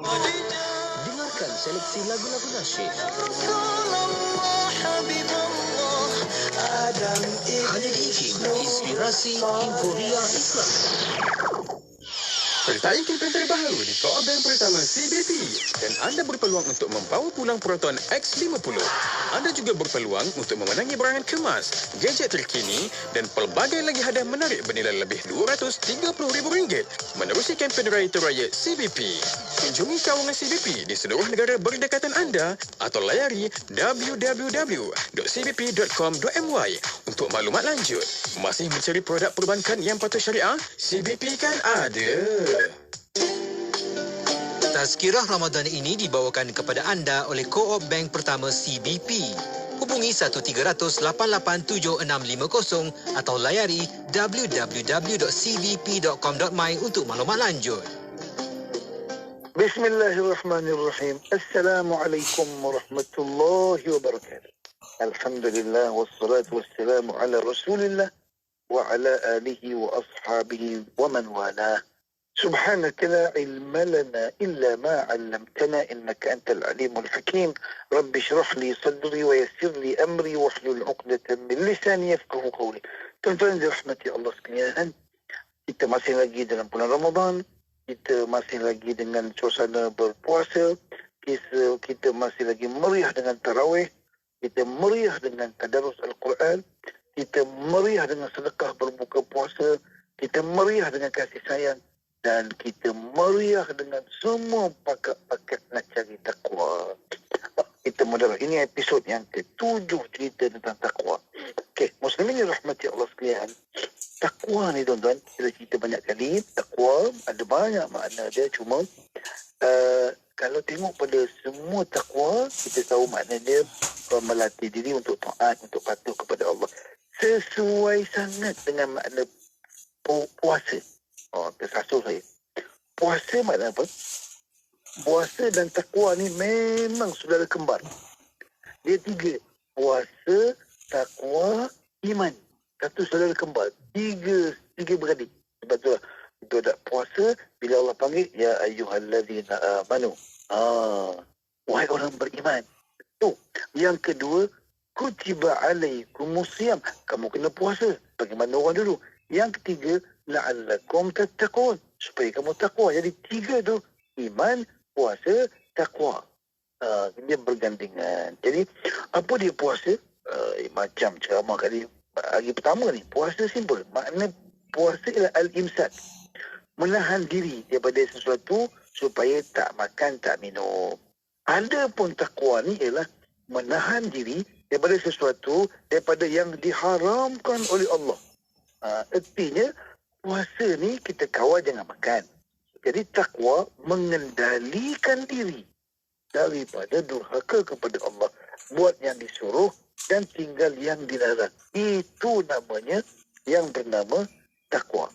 Dengarkan seleksi lagu-lagu nasyid hanya di IKIM, Inspirasi Inforia Islam. Sertai kempen terbaru di Co-op Bank Pertama CBP dan anda berpeluang untuk membawa pulang Proton X50. Anda juga berpeluang untuk memenangi barangan kemas, gadget terkini dan pelbagai lagi hadiah menarik bernilai lebih RM230,000 menerusi kempen Raya Teraya CBP. Kunjungi kawangan CBP di seluruh negara berdekatan anda atau layari www.cbp.com.my untuk maklumat lanjut. Masih mencari produk perbankan yang patuh syariah? CBP kan ada. Tazkirah Ramadan ini dibawakan kepada anda oleh Co-op Bank Pertama CBP. Hubungi 13887650 atau layari www.cbp.com.my untuk maklumat lanjut. Bismillahirrahmanirrahim. Assalamualaikum warahmatullahi wabarakatuh. Alhamdulillah wassalatu wassalamu ala Rasulillah wa ala alihi wa ashabihi wa man walah. سبحانك لا علم لنا إلا ما علمتنا إنك أنت العليم الحكيم رب اشرح لي صدري ويسر لي أمري واحلل عقدة من لساني يفقهوا قولي. Tuan-tuan dirahmati Allah sekalian, kita masih lagi dalam bulan Ramadan, kita masih lagi dengan suasana berpuasa, kita masih lagi meriah dengan tarawih, kita meriah dengan tadarus Al-Quran, kita meriah dengan sedekah berbuka puasa, kita meriah dengan kasih sayang, dan kita meriah dengan semua paket-paket nak cari takwa. Kita mudahlah. Ini episod yang ke-7 cerita tentang takwa. Okey, muslimin rahmati Allah sekalian. Takwa ni tuan-tuan, kita cerita banyak kali. Takwa ada banyak makna dia, cuma kalau tengok pada semua takwa, kita tahu makna dia melatih diri untuk taat, untuk patuh kepada Allah. Sesuai sangat dengan makna puasa. Tersasul saya. Puasa makna apa? Puasa dan takwa ni memang saudara kembar. Dia tiga. Puasa, takwa, iman. Satu saudara kembar. Tiga beradik. Sebab tu lah. Itu ada puasa, bila Allah panggil, ya ayyuhallazina amanu. Wahai orang beriman. Tu. Yang kedua, kutiba alaikumusiyam. Kamu kena puasa. Bagaimana orang dulu. Yang ketiga, la'allakum tattaqun, supaya kamu takwa. Jadi tiga tu, iman, puasa, takwa. Dia bergandengan. Jadi apa dia puasa? Macam ceramah kali hari pertama ni, puasa simple. Makna puasa ialah al-imsak, menahan diri daripada sesuatu supaya tak makan, tak minum. Adapun takwa ni ialah menahan diri daripada sesuatu daripada yang diharamkan oleh Allah. Artinya puasa ni kita kawal jangan makan. Jadi takwa mengendalikan diri daripada durhaka kepada Allah, buat yang disuruh dan tinggal yang dilarang. Itu namanya yang bernama takwa.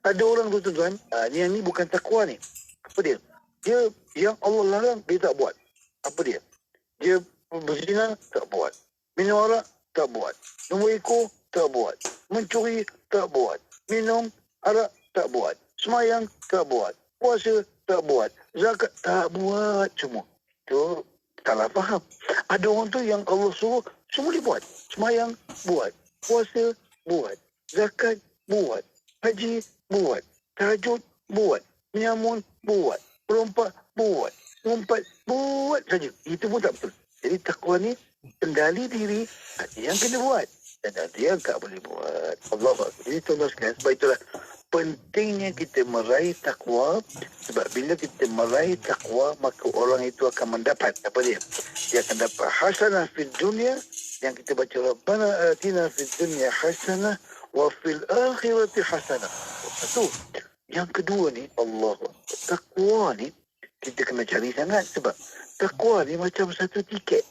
Ada orang tu tuan, yang ni bukan takwa ni. Apa dia? Dia yang Allah larang dia tak buat. Apa dia? Dia berzina tak buat. Minum arak tak buat. Nombor ekor tak buat. Mencuri tak buat. Minum arak tak buat. Semayang tak buat. Puasa tak buat. Zakat tak buat semua. Itu salah faham. Ada orang tu yang Allah suruh semua dia buat. Semayang buat. Puasa buat. Zakat buat. Haji buat. Tahajud buat. Menyamun buat. Berompak buat. Ngumpat buat saja. Itu pun tak betul. Jadi takwa ni kendali diri, ada yang kena buat dan ada yang tak boleh buat. Allah Akbar. Jadi tuan-tuan sekalian, sebab itulah pentingnya kita meraih takwa. Sebab bila kita meraih takwa, maka orang itu akan mendapat apa dia? Dia akan dapat hasanah fid dunia, yang kita baca Rabbana atina fid dunya hasanah wa fil akhirati hasanah. Satu. Yang kedua ni, Allah Akbar. Takwa ni kita kena cari sangat, sebab takwa ni macam satu tiket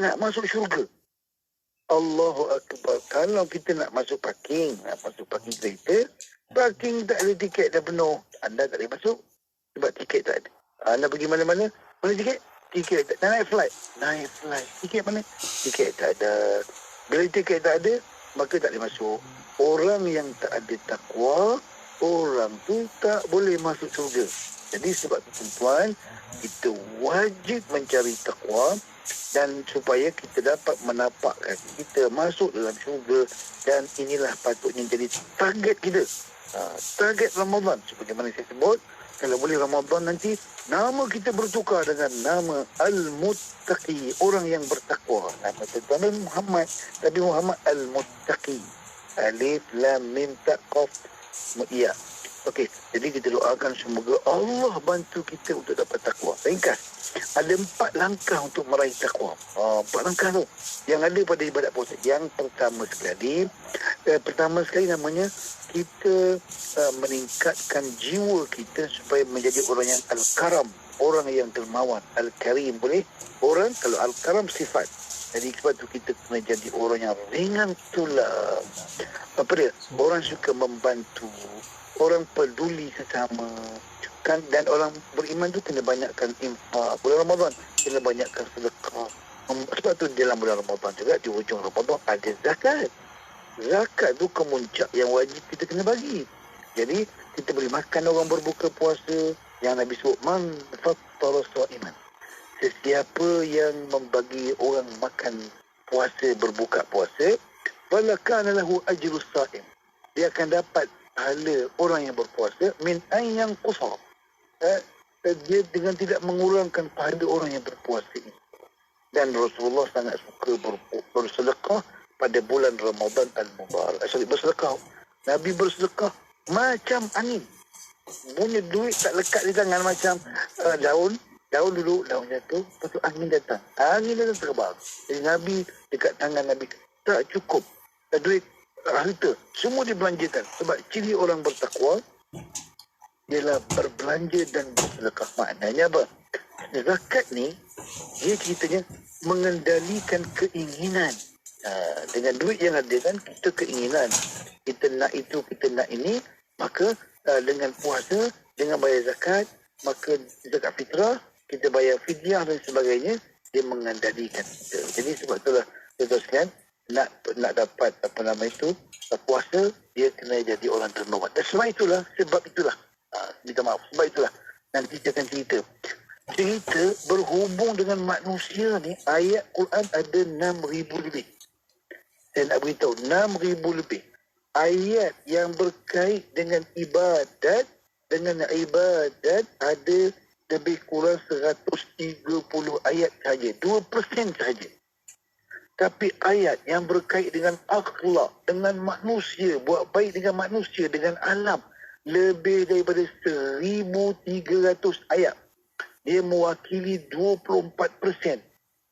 nak masuk syurga. Allahu Akbar. Kalau kita nak masuk parking kereta, parking tak ada tiket, dah penuh, anda tak boleh masuk sebab tiket tak ada. Anda pergi mana-mana, mana tiket? Tiket tak ada. Naik flight, tiket mana? Tiket tak ada. Bila tiket tak ada, maka tak boleh masuk. Orang yang tak ada takwa, orang tu tak boleh masuk syurga. Jadi sebab itu tuan, kita wajib mencari takwa dan supaya kita dapat menapakkan kita masuk dalam syurga, dan inilah patutnya jadi target kita. Target Ramadan seperti mana saya sebut, kalau boleh Ramadan nanti nama kita bertukar dengan nama Al-Muttaqi, orang yang bertakwa. Nama tuan Muhammad, Nabi Muhammad Al-Muttaqi. Alif Lam Mim Ta Qaf Ya. Okey, jadi kita doakan semoga Allah bantu kita untuk dapat takwa. Ringkas, ada 4 langkah untuk meraih takwa. 4 langkah tu yang ada pada ibadat puasa. Yang pertama sekali namanya kita meningkatkan jiwa kita supaya menjadi orang yang al-karam, orang yang dermawan. Al-karim boleh orang, kalau al-karam sifat. Jadi sebab tu kita kena jadi orang yang ringan tulang. Apa dia? Orang suka membantu, orang peduli sesama. Kan, dan orang beriman tu kena banyakkan infak. Bulan Ramadan kena banyakkan sedekah. Sebab tu dalam bulan Ramadan juga, di hujung Ramadan ada zakat. Zakat tu kemuncak yang wajib kita kena bagi. Jadi kita beri makan orang berbuka puasa, yang Nabi sebut man fattara sha'iman. Sesiapa yang membagi orang makan puasa, berbuka puasa, falakana lahu ajrus sha'im. Dia akan dapat pahala orang yang berpuasa min ayyan qusar. Dia dengan tidak mengurangkan pahala orang yang berpuasa ini. Dan Rasulullah sangat suka bersedekah pada bulan Ramadan Al-Mubarak. Bersedekah. Nabi bersedekah macam angin. Punya duit tak lekat di tangan macam daun dulu, daun jatuh, lepas tu angin datang terbang. Jadi Nabi, dekat tangan Nabi tak cukup duit, harta semua dibelanjakan. Sebab ciri orang bertakwa ialah berbelanja dan bersedekah. Maknanya apa? Zakat ni dia ceritanya mengendalikan keinginan. Dengan duit yang ada kan, kita keinginan, kita nak itu, kita nak ini, maka dengan puasa, dengan bayar zakat, maka zakat fitrah, kita bayar fidyah dan sebagainya, dia mengendalikan kita. Jadi sebab itulah teruskan nak dapat puasa, dia kena jadi orang dermawan. Dan sebab itulah minta maaf, sebab itulah nanti saya akan cerita berhubung dengan manusia ni. Ayat Quran ada 6,000 lebih. Saya nak beritahu 6,000 lebih ayat yang berkait dengan ibadat. Dengan ibadat ada lebih kurang 130 ayat saja, 2% saja. Tapi ayat yang berkait dengan akhlak, dengan manusia, buat baik dengan manusia, dengan alam, lebih daripada 1,300 ayat. Dia mewakili 24%.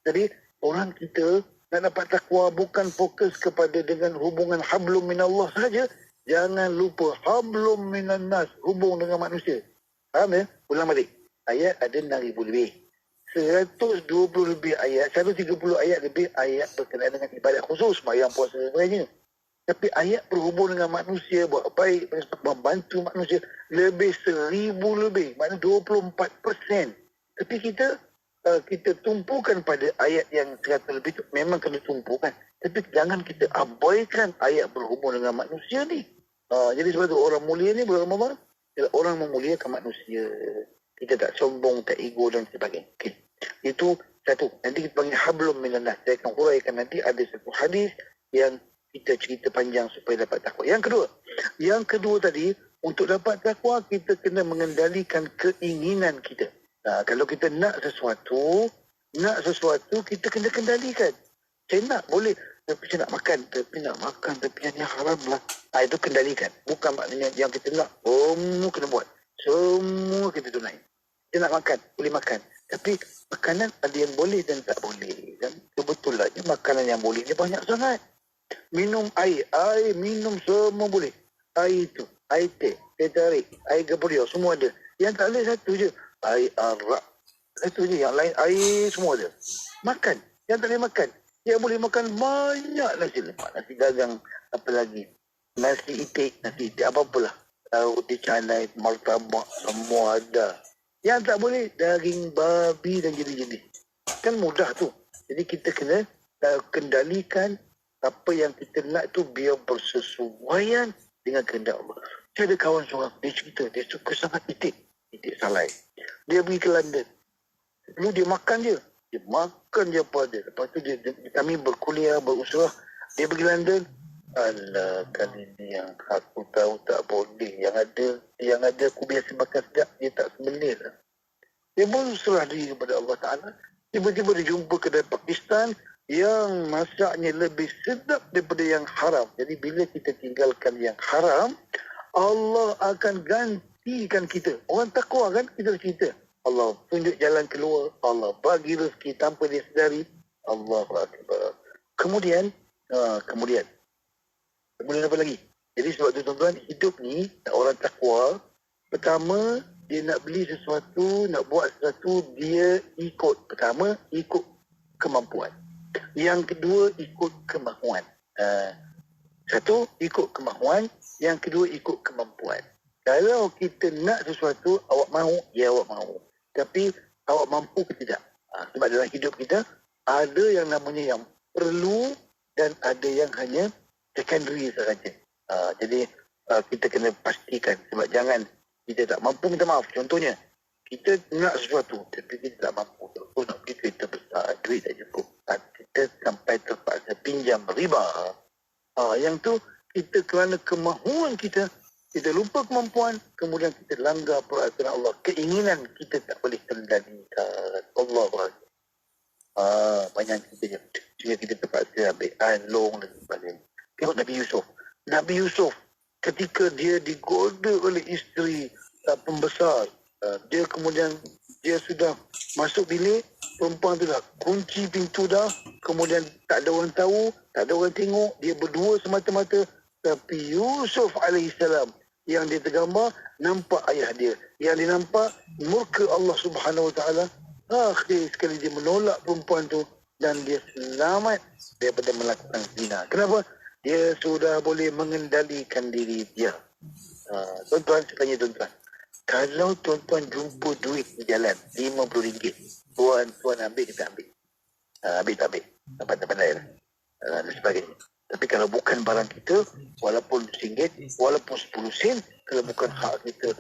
Jadi orang kita nak dapat takwa bukan fokus kepada dengan hubungan hablum minallah saja. Jangan lupa hablum minan nas, hubung dengan manusia. Faham ya? Ulang balik. Ayat ada 6,000 lebih. 120 lebih ayat, 130 ayat lebih ayat berkenaan dengan ibadat khusus, sembahyang, puasa dan sebagainya. Tapi ayat berhubung dengan manusia, buat baik, membantu manusia, lebih 1,000 lebih. Maknanya 24%. Tapi kita tumpukan pada ayat yang 100 lebih itu, memang kena tumpukan. Tapi jangan kita abaikan ayat berhubung dengan manusia ni. Jadi sebab tu orang mulia ni berapa? Orang memuliakan manusia. Kita tak sombong, tak ego dan sebagainya. Okay. Itu satu. Nanti kita panggil hablum minan nas. Saya akan huraikan nanti ada satu hadis yang kita cerita panjang supaya dapat takwa. Yang kedua tadi, untuk dapat takwa kita kena mengendalikan keinginan kita. Kalau kita nak sesuatu kita kena kendalikan. Saya nak boleh, tapi saya nak makan, tapi yang haram lah. Itu kendalikan. Bukan maknanya yang kita nak, semua kena buat. Semua kita tunai. Kita nak makan, boleh makan. Tapi makanan ada yang boleh dan tak boleh. Dan kebetulannya makanan yang boleh ni banyak sangat. Minum air minum semua boleh. Air itu, air teh, teh tarik, air gebriau, semua ada. Yang tak boleh satu je, air arak. Satu je, yang lain air semua ada. Makan, yang tak boleh makan. Yang boleh makan banyak nasi lemak, nasi dagang, apa lagi. Nasi itik, apa-apalah. Roti canai, martabak, semua ada. Yang tak boleh, daging babi dan jenis-jenis. Kan mudah tu. Jadi kita kena kendalikan apa yang kita nak tu biar bersesuaian dengan kehendak Allah. Saya ada kawan seorang, dia cerita, dia suka sangat itik. titik salai. Dia pergi ke London. Dulu dia makan je. Dia makan je apa dia. Lepas tu kami berkuliah, berusaha. Dia pergi London. Alah, kali ni yang aku tahu tak boleh. Yang ada aku biasa makan sedap, dia tak sembelih lah. Dia berserah diri kepada Allah Ta'ala. Tiba-tiba dia jumpa kedai Pakistan yang masaknya lebih sedap daripada yang haram. Jadi bila kita tinggalkan yang haram, Allah akan gantikan kita. Orang takwa kan, kita cerita. Allah tunjuk jalan keluar. Allah bagi rezeki tanpa dia sedari. Allahu Akbar. Kemudian apa lagi? Jadi sebab tu tuan-tuan, hidup ni orang takwa, pertama dia nak beli sesuatu, nak buat sesuatu, dia ikut. Pertama, ikut kemampuan. Yang kedua, ikut kemahuan. Satu, ikut kemahuan. Yang kedua, ikut kemampuan. Kalau kita nak sesuatu, awak mahu, ya awak mahu. Tapi awak mampu ke tidak? Sebab dalam hidup kita, ada yang namanya yang perlu dan ada yang hanya secondary sahaja. Jadi kita kena pastikan. Sebab jangan kita tak mampu minta maaf. Contohnya, kita nak sesuatu tapi kita tak mampu. Terus nak beli kereta besar, duit tak cukup. Kita sampai terpaksa pinjam riba. Yang tu kita kerana kemahuan kita lupa kemampuan, kemudian kita langgar peraturan Allah. Keinginan kita tak boleh kendalikan. Allah banyak kita je. Sehingga kita terpaksa ambil along dan sebagainya. Tengok Nabi Yusuf ketika dia digoda oleh isteri pembesar, dia kemudian dia sudah masuk bilik, perempuan tu dah kunci pintu dah, kemudian tak ada orang tahu, tak ada orang tengok, dia berdua semata-mata. Tapi Yusuf alaihissalam yang dia tergambar nampak ayah dia, yang dia nampak murka Allah Subhanahu Wa Taala. Akhir sekali dia menolak perempuan tu dan dia selamat daripada melakukan zina. Kenapa? Dia sudah boleh mengendalikan diri dia. Tuan-tuan, saya tanya tuan-tuan. Kalau tuan-tuan jumpa duit di jalan, RM50, tuan ambil, kita ambil. Ambil tak ambil. Tak pandai lah. Dan sebagainya. Tapi kalau bukan barang kita, walaupun RM1, walaupun 10 sen, kalau bukan hak kita,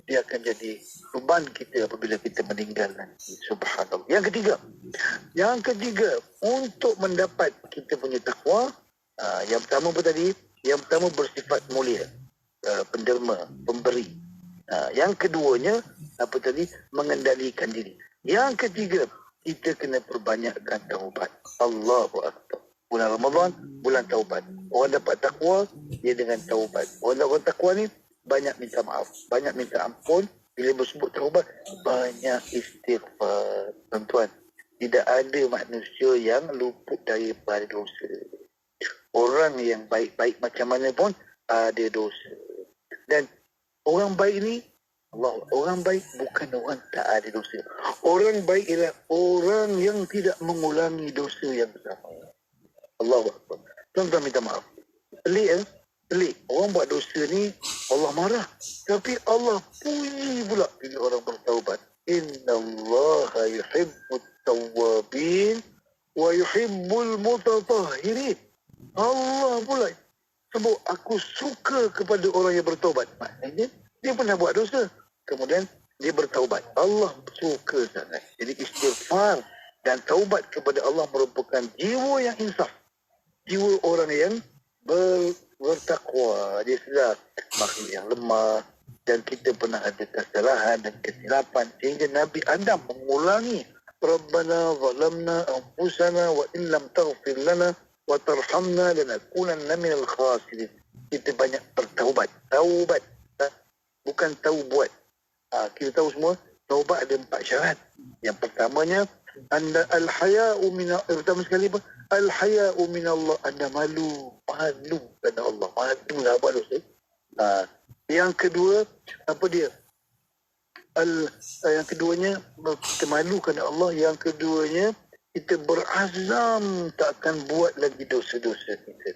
dia akan jadi beban kita apabila kita meninggal nanti. Subhanallah. Yang ketiga, untuk mendapat kita punya takwa, yang pertama apa tadi? Yang pertama bersifat mulia, penderma, pemberi. Yang keduanya apa tadi? Mengendalikan diri. Yang ketiga, kita kena perbanyakkan taubat. Allahu Akbar. Bulan Ramadan, bulan taubat. Orang dapat takwa, dia dengan taubat. Orang takwa ni banyak minta maaf, banyak minta ampun. Bila bersebut taubat, banyak istighfar. Tuan-tuan, tidak ada manusia yang luput daripada dosa. Orang yang baik-baik macam mana pun ada dosa. Dan orang baik ni, orang baik bukan orang tak ada dosa. Orang baik ialah orang yang tidak mengulangi dosa yang sama. Allahu Akbar. Tuan-tuan minta maaf. Pelik. Orang buat dosa ni, Allah marah. Tapi Allah puji pula bila orang bertaubat. Innallaha yuhibbut tawwabin wa yuhibbul mutatahhirin. Allah pula sebut, aku suka kepada orang yang bertaubat. Maknanya dia pernah buat dosa, kemudian dia bertaubat. Allah suka sangat. Jadi istighfar dan taubat kepada Allah merupakan jiwa yang insaf, jiwa orang yang bertakwa. Dia sedar makhluk yang lemah dan kita pernah ada kesalahan dan kesilapan, sehingga Nabi Adam mengulangi, Rabbana zalamna anfusana wa illam taghfir lana wa tarhamna lanakunanna minal khasirin. Kita banyak bertaubat. Taubat, bukan taubat. Kita tahu semua taubat ada 4 syarat. Yang pertamanya, anda al-haya'u min, pertama sekali apa? Al-haya'u min Allah. Anda malu kerana Allah. Malu lah buat dosa. Yang kedua, apa dia? Yang keduanya, kita malu kerana Allah. Yang keduanya, kita berazam tak akan buat lagi dosa-dosa kita.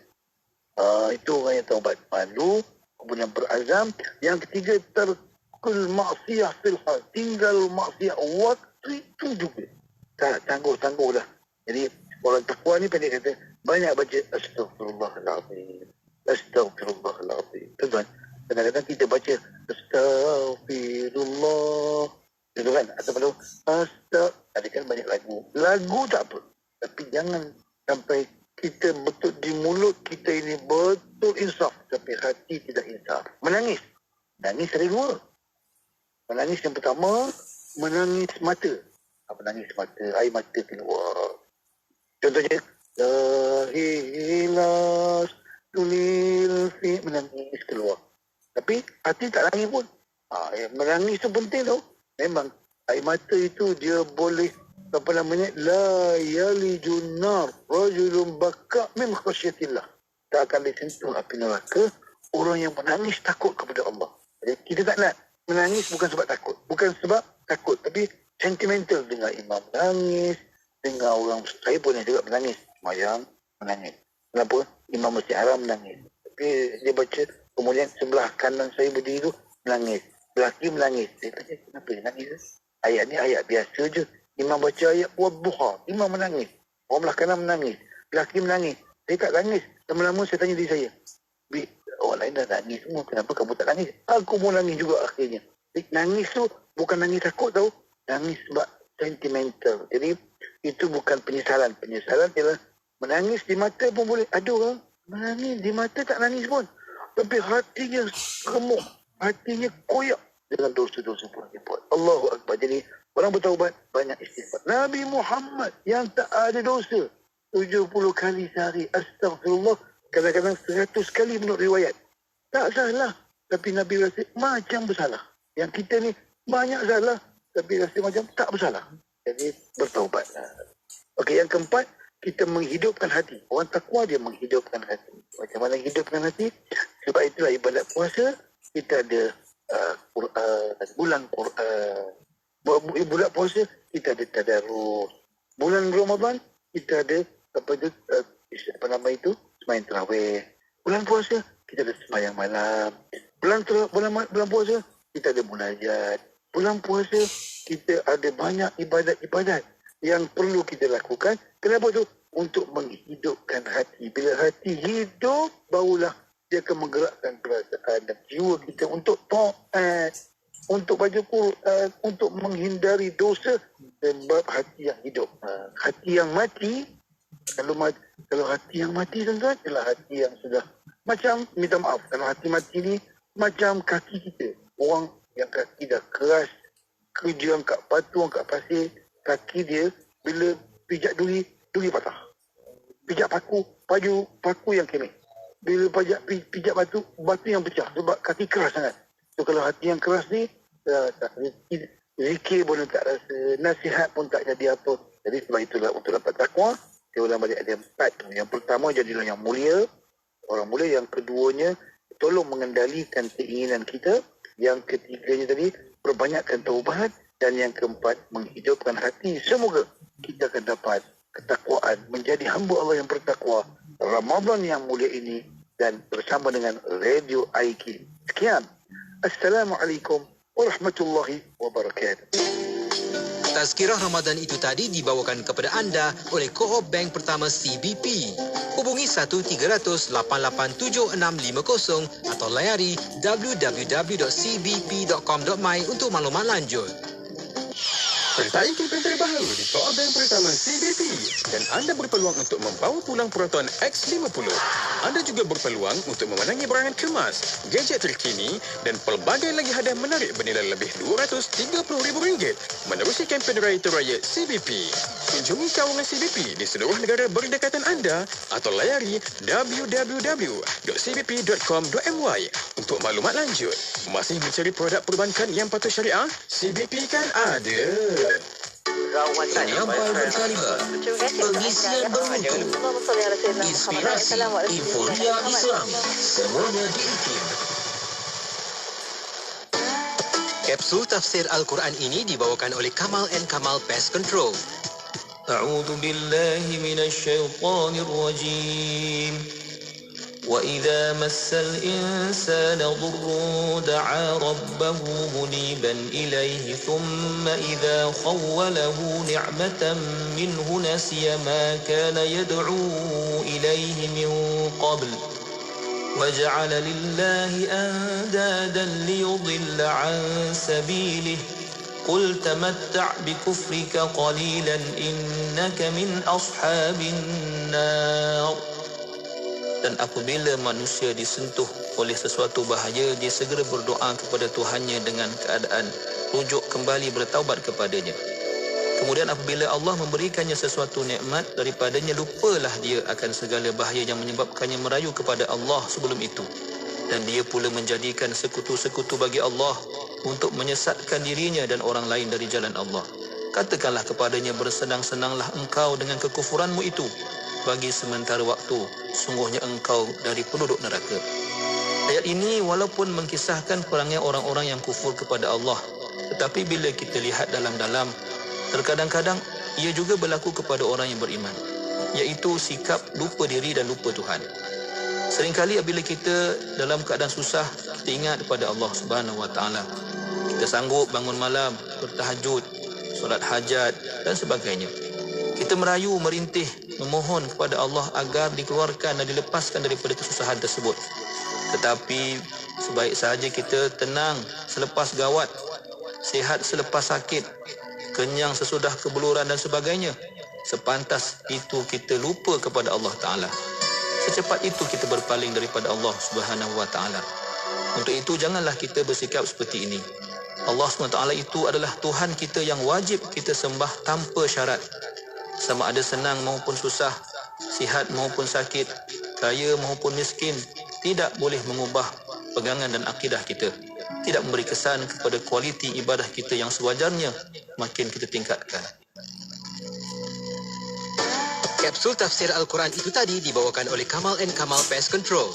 Itu orang yang taubat. Malu, kemudian berazam. Yang ketiga, tarkul maksiyah filhal. Tinggal maksiyah waktu itu juga. Tak tangguh-tangguh dah. Jadi orang takwa ni pendek kata, banyak baca Astaghfirullahaladzim. Astaghfirullahaladzim. Tuan-tuan, Kadang-kadang kita baca Astaghfirullah, gitu kan? Atau ada kan banyak lagu. Lagu tak apa. Tapi jangan sampai kita betul di mulut kita ini betul insaf, tapi hati tidak insaf. Menangis. Menangis ada dua. Menangis yang pertama, menangis mata. Menangis mata, air mata keluar. Contohnya, Lahilas tulil fi, menangis keluar. Tapi hati tak nangis pun. Menangis tu penting tau. Memang air mata itu dia boleh la yalijun nar rajulun baka min khasyatillah. Tak akan disentuh api neraka orang yang menangis takut kepada Allah. Jadi kita tak nak menangis bukan sebab takut, bukan sebab takut, tapi sentimental. Dengar imam menangis, dengar orang, saya pun juga menangis semayang, menangis. Kenapa? Imam Masjid Haram menangis, tapi dia baca, kemudian sebelah kanan saya berdiri tu menangis, sebelah kiri menangis. Saya tanya, kenapa dia nangis? Ayat ni ayat biasa je. Imam baca ayat wadduha, imam menangis. Orang belah kanan menangis, belah kiri menangis. Saya tak nangis. Lama-lama saya tanya diri saya, orang lain dah nangis semua, kenapa kamu tak nangis? Aku pun nangis juga akhirnya. Jadi, nangis tu bukan nangis takut tau. Nangis sebab sentimental. Jadi itu bukan penyesalan. Penyesalan ialah menangis di mata pun boleh. Ada orang menangis di mata tak nangis pun, tapi hatinya remuk, hatinya koyak dengan dosa-dosa pun dia buat. Allahu Akbar. Jadi orang bertaubat banyak istighfar. Nabi Muhammad yang tak ada dosa 70 kali sehari astagfirullah, kadang-kadang 100 kali menurut riwayat. Tak salah, tapi Nabi rasa macam bersalah. Yang kita ni banyak salah, tapi rasa macam tak bersalah. Jadi bertaubat. Okey, yang keempat, kita menghidupkan hati. Orang takwa dia menghidupkan hati. Macam mana hidupkan hati? Sebab itulah ibadat puasa, kita ada bulan Quran. Bulan puasa kita ada tadarus. Bulan Ramadan kita ada sembahyang tarawih. Bulan puasa kita ada sembahyang malam. Bulan puasa kita ada munajat. Bulan puasa kita ada banyak ibadat-ibadat yang perlu kita lakukan. Kenapa tu? Untuk menghidupkan hati. Bila hati hidup, barulah dia akan menggerakkan perasaan dan jiwa kita untuk taat, untuk baca Quran, untuk menghindari dosa, sebab hati yang hidup. Hati yang mati, kalau hati yang mati tuan-tuan, adalah hati yang sudah macam, minta maaf, kalau hati mati ni macam kaki kita. Orang yang kaki dah keras, kerja angkat batu, angkat pasir, kaki dia bila pijak duri patah. Pijak paku yang kemik. Bila pijak batu yang pecah sebab kaki keras sangat. So kalau hati yang keras ni, zikir pun tak rasa, nasihat pun tak jadi apa. Jadi sebab itulah untuk dapat takwa, dia ulang balik ada 4. Yang pertama, jadilah yang mulia, orang mulia. Yang keduanya, tolong mengendalikan keinginan kita. Yang ketiganya tadi, perbanyakkan taubat. Dan yang keempat, menghidupkan hati. Semoga kita akan dapat ketakwaan, menjadi hamba Allah yang bertakwa Ramadan yang mulia ini, dan bersama dengan Radio IQ. Sekian. Assalamualaikum warahmatullahi wabarakatuh. Tazkirah Ramadan itu tadi dibawakan kepada anda oleh Co-op Bank Pertama CBP. Hubungi 1-300-887650 atau layari www.cbp.com.my untuk maklumat lanjut. Sertai kempen terbaru di Co-op Bank Pertama CBP dan anda berpeluang untuk membawa pulang Proton X50. Anda juga berpeluang untuk memenangi barangan kemas, gadget terkini dan pelbagai lagi hadiah menarik bernilai lebih RM230,000 menerusi kempen Raya Teraya CBP. Kunjungi kawangan CBP di seluruh negara berdekatan anda atau layari www.cbp.com.my untuk maklumat lanjut. Masih mencari produk perbankan yang patuh syariah? CBP kan ada. Penyampai berkalimat, pengisian bermutu, inspirasi, infornia Islam, semuanya diikim. Kapsul tafsir Al-Quran ini dibawakan oleh Kamal & Kamal Pest Control. A'udzu billahi minasy syaithanir rajim. وَإِذَا مَسَّ الْإِنسَانَ ضُرٌّ دَعَا رَبَّهُ مُنِيبًا إِلَيْهِ ثُمَّ إِذَا خَوَّلَهُ نِعْمَةً مِّنْهُ نَسِيَ مَا كَانَ يَدْعُو إِلَيْهِ مِن قَبْلُ وجعل لله أندادا ليضل عن سبيله قل تمتع بكفرك قليلا إنك من أصحاب النار. Dan apabila manusia disentuh oleh sesuatu bahaya, dia segera berdoa kepada Tuhannya dengan keadaan rujuk kembali bertaubat kepadanya. Kemudian apabila Allah memberikannya sesuatu nikmat, daripadanya lupalah dia akan segala bahaya yang menyebabkannya merayu kepada Allah sebelum itu. Dan dia pula menjadikan sekutu-sekutu bagi Allah untuk menyesatkan dirinya dan orang lain dari jalan Allah. Katakanlah kepadanya, bersenang-senanglah engkau dengan kekufuranmu itu bagi sementara waktu, sungguhnya engkau dari penduduk neraka. Ayat ini walaupun mengkisahkan perangnya orang-orang yang kufur kepada Allah, tetapi bila kita lihat dalam-dalam, terkadang-kadang ia juga berlaku kepada orang yang beriman, iaitu sikap lupa diri dan lupa Tuhan. Seringkali apabila kita dalam keadaan susah, kita ingat kepada Allah Subhanahu Wa Taala. Kita sanggup bangun malam, bertahajud, solat hajat dan sebagainya. Kita merayu, merintih, memohon kepada Allah agar dikeluarkan dan dilepaskan daripada kesusahan tersebut. Tetapi sebaik sahaja kita tenang selepas gawat, sihat selepas sakit, kenyang sesudah kebeluran dan sebagainya, sepantas itu kita lupa kepada Allah Ta'ala. Secepat itu kita berpaling daripada Allah Subhanahu Wa Ta'ala. Untuk itu janganlah kita bersikap seperti ini. Allah SWT itu adalah Tuhan kita yang wajib kita sembah tanpa syarat. Sama ada senang maupun susah, sihat maupun sakit, kaya maupun miskin, tidak boleh mengubah pegangan dan akidah kita. Tidak memberi kesan kepada kualiti ibadah kita yang sewajarnya makin kita tingkatkan. Kapsul tafsir Al-Quran itu tadi dibawakan oleh Kamal & Kamal Pest Control.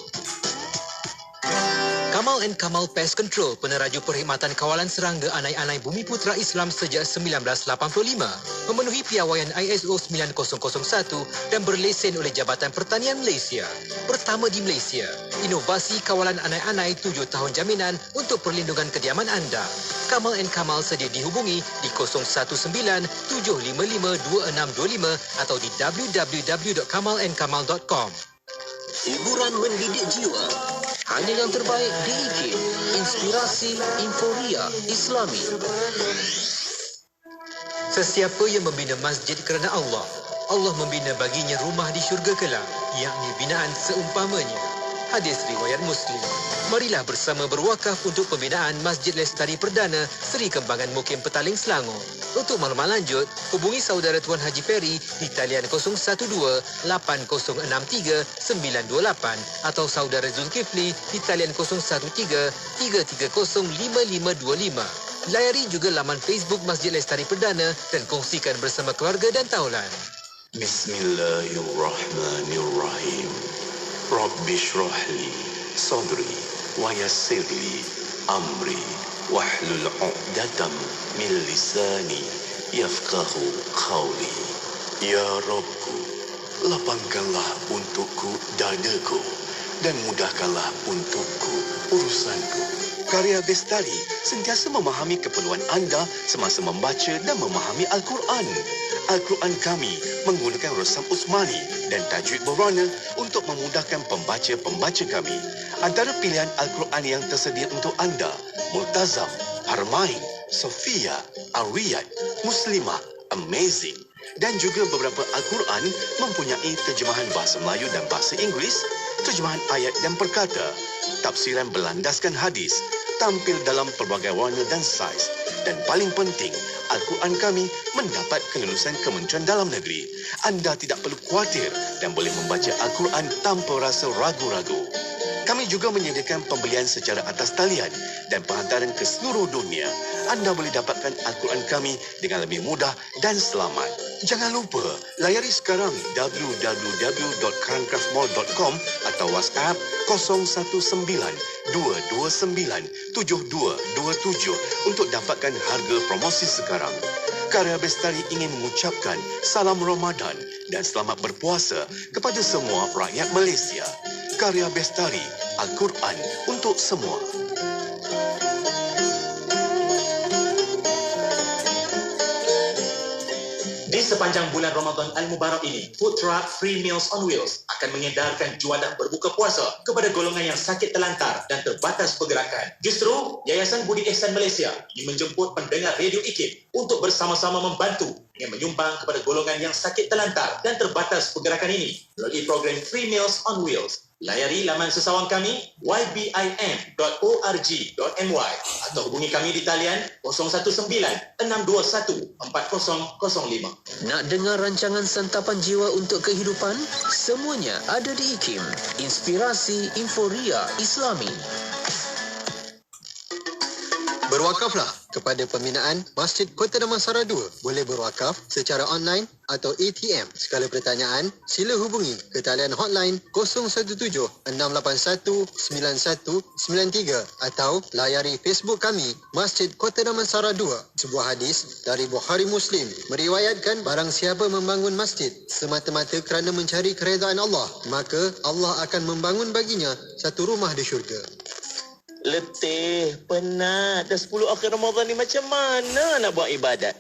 Kamal & Kamal Pest Control, peneraju perkhidmatan kawalan serangga anai-anai Bumi Putra Islam sejak 1985, memenuhi piawaian ISO 9001 dan berlesen oleh Jabatan Pertanian Malaysia. Pertama di Malaysia, inovasi kawalan anai-anai 7 tahun jaminan untuk perlindungan kediaman anda. Kamal & Kamal sedia dihubungi di 019-755-2625 atau di www.kamalandkamal.com. Hiburan mendidik jiwa, hanya yang terbaik di IKIM. Inspirasi Inforia Islami. Sesiapa yang membina masjid kerana Allah, Allah membina baginya rumah di syurga kelak, yakni binaan seumpamanya. Hadis riwayat Muslim. Marilah bersama berwakaf untuk pembinaan Masjid Lestari Perdana Seri Kembangan Mukim Petaling Selangor. Untuk maklumat lanjut, hubungi saudara Tuan Haji Ferry di talian 012-8063-928 atau saudara Zulkifli di talian 013-330-5525. Layari juga laman Facebook Masjid Lestari Perdana dan kongsikan bersama keluarga dan taulan. Bismillahirrahmanirrahim. Rabbi shrah li sadri wa yassir li amri wahlul 'uqdatam min lisani yafqahu qawli. Ya Rabbku, lapangkanlah untukku dadaku dan mudahkanlah untukku urusanku. Karya Bestari sentiasa memahami keperluan anda semasa membaca dan memahami Al-Quran. Al-Quran kami menggunakan resam Usmani dan tajwid berwarna untuk memudahkan pembaca-pembaca kami. Antara pilihan Al-Quran yang tersedia untuk anda, Multazam, Harmain, Sofia, Ar-Riyad, Muslimah, Amazing dan juga beberapa Al-Quran mempunyai terjemahan bahasa Melayu dan bahasa Inggeris, terjemahan ayat dan perkata, tafsiran berlandaskan hadis, tampil dalam pelbagai warna dan saiz. Dan paling penting, Al-Quran kami mendapat kelulusan Kementerian Dalam Negeri. Anda tidak perlu khawatir dan boleh membaca Al-Quran tanpa rasa ragu-ragu. Kami juga menyediakan pembelian secara atas talian dan penghantaran ke seluruh dunia. Anda boleh dapatkan Al-Quran kami dengan lebih mudah dan selamat. Jangan lupa, layari sekarang www.kerancraftmall.com atau WhatsApp 019-229-7227 untuk dapatkan harga promosi sekarang. Karya Bestari ingin mengucapkan salam Ramadan dan selamat berpuasa kepada semua rakyat Malaysia. Karya Bestari, Al-Quran untuk semua. Di sepanjang bulan Ramadan Al-Mubarak ini, Food Truck Free Meals on Wheels akan mengedarkan juadah berbuka puasa kepada golongan yang sakit terlantar dan terbatas pergerakan. Justru, Yayasan Budi Ihsan Malaysia ingin menjemput pendengar Radio IKIM untuk bersama-sama membantu dengan menyumbang kepada golongan yang sakit terlantar dan terbatas pergerakan ini melalui program Free Meals on Wheels. Layari laman sesawang kami ybim.org.my atau hubungi kami di talian 019-621-4005. Nak dengar rancangan santapan jiwa untuk kehidupan? Semuanya ada di IKIM. Inspirasi Inforia Islami. Berwakaflah kepada pembinaan Masjid Kota Damansara 2. Boleh berwakaf secara online atau ATM. Segala pertanyaan, sila hubungi ke talian hotline 017-681-9193 atau layari Facebook kami Masjid Kota Damansara 2. Sebuah hadis dari Bukhari Muslim meriwayatkan barang siapa membangun masjid semata-mata kerana mencari keredaan Allah, maka Allah akan membangun baginya satu rumah di syurga. Letih, penat. Dah 10 akhir Ramadan ni macam mana nak buat ibadat?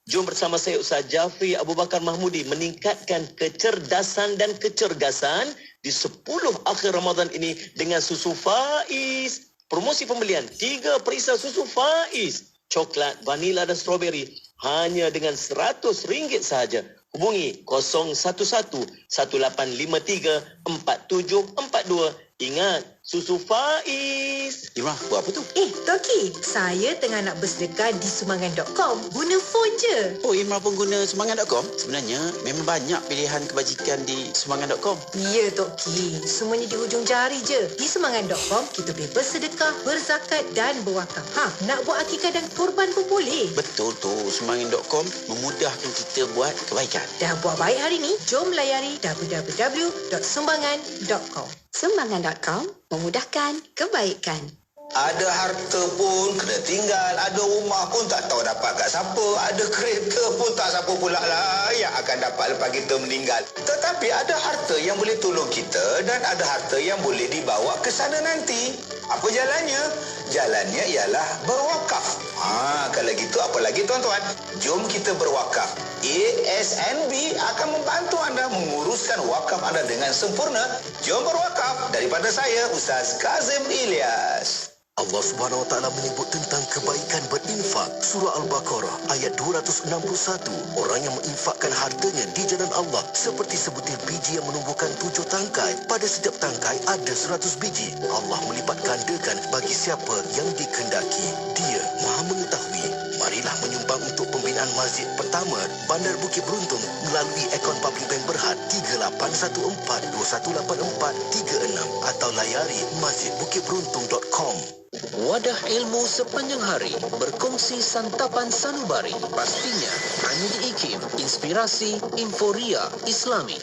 Jom bersama saya Ustaz Jafri Abu Bakar Mahmudi meningkatkan kecerdasan dan kecergasan di 10 akhir Ramadan ini dengan susu Faiz. Promosi pembelian 3 perisa susu Faiz. Coklat, vanila dan strawberry hanya dengan RM100 sahaja. Hubungi 011-1853-4742. Ingat, susu Faiz. Imrah, buat apa tu? Toki, saya tengah nak bersedekah di sumangan.com. Guna phone je. Oh, Imrah pun guna sumangan.com? Sebenarnya, memang banyak pilihan kebajikan di sumangan.com. Ya, Toki. Semuanya di hujung jari je. Di sumangan.com, kita bebas sedekah, berzakat dan berwakaf. Nak buat akikah dan korban pun boleh. Betul tu, sumangan.com memudahkan kita buat kebaikan. Dah buat baik hari ni? Jom layari www.sumbangan.com. Sumbangan.com memudahkan kebaikan. Ada harta pun kena tinggal, ada rumah pun tak tahu dapat kat siapa, ada kereta pun tak siapa pula lah yang akan dapat lepas kita meninggal. Tetapi ada harta yang boleh tolong kita dan ada harta yang boleh dibawa ke sana nanti. Apa jalannya? Jalannya ialah berwakaf. Kalau gitu apa lagi tuan-tuan? Jom kita berwakaf. ASNB akan membantu anda menguruskan wakaf anda dengan sempurna. Jom berwakaf. Daripada saya, Ustaz Kazim Ilyas. Allah Subhanahu Wa Taala menyebut tentang kebaikan berinfak. Surah Al-Baqarah ayat 261. Orang yang menginfakkan hartanya di jalan Allah seperti sebutir biji yang menumbuhkan 7 tangkai. Pada setiap tangkai ada 100 biji. Allah melipat gandakan bagi siapa yang dikehendaki. Dia Maha mengetahui. Marilah menyumbang untuk pembinaan masjid pertama Bandar Bukit Beruntung melalui akaun Public Bank Berhad 3814218436 atau layari masjidbukitberuntung.com. Wadah ilmu sepanjang hari, berkongsi santapan sanubari. Pastinya hanya di IKIM. Inspirasi Inforia Islami.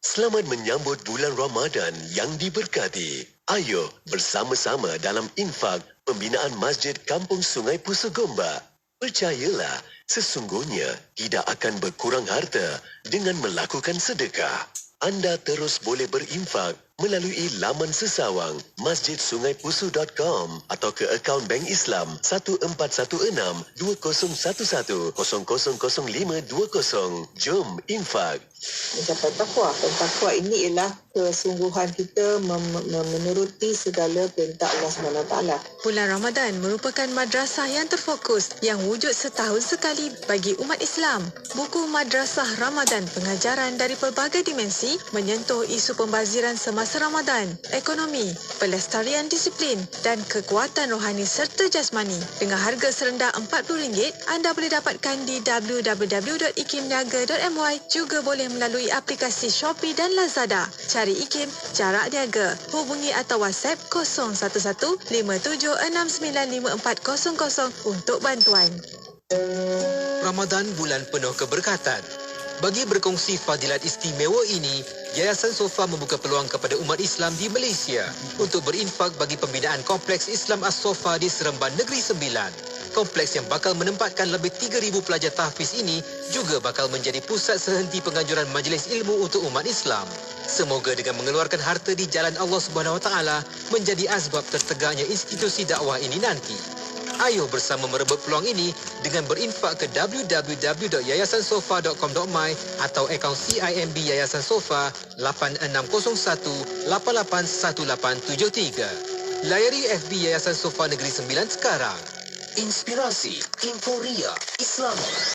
Selamat menyambut bulan Ramadan yang diberkati. Ayo bersama-sama dalam infak pembinaan Masjid Kampung Sungai Pusu Gombak. Percayalah, sesungguhnya tidak akan berkurang harta dengan melakukan sedekah. Anda terus boleh berinfak melalui laman sesawang masjidsungaipusu.com atau ke akaun Bank Islam 1416-2011-000520. Jom infak. Mencapai takwa. Dan takwa ini ialah kesungguhan kita menuruti segala perintah Allah SWT. Bulan Ramadan merupakan madrasah yang terfokus yang wujud setahun sekali bagi umat Islam. Buku Madrasah Ramadan, pengajaran dari pelbagai dimensi menyentuh isu pembaziran semasa Ramadan, ekonomi, pelestarian disiplin dan kekuatan rohani serta jasmani. Dengan harga serendah RM40, anda boleh dapatkan di www.ikimniaga.my, juga boleh melalui aplikasi Shopee dan Lazada. Cari IKIM jarak niaga. Hubungi atau WhatsApp 011-57695400 untuk bantuan. Ramadan bulan penuh keberkatan. Bagi berkongsi fadilat istimewa ini, Yayasan Sofa membuka peluang kepada umat Islam di Malaysia untuk berinfak bagi pembinaan Kompleks Islam As-Sofa di Seremban Negeri Sembilan. Kompleks yang bakal menempatkan lebih 3,000 pelajar tahfiz ini juga bakal menjadi pusat sehenti penganjuran majlis ilmu untuk umat Islam. Semoga dengan mengeluarkan harta di jalan Allah Subhanahu Wa Taala menjadi asbab tertegaknya institusi dakwah ini nanti. Ayuh bersama merebut peluang ini dengan berinfak ke www.yayasansofa.com.my atau akaun CIMB Yayasan Sofa 8601881873. Layari FB Yayasan Sofa Negeri Sembilan sekarang. Inspirasi, Inforia, Islami.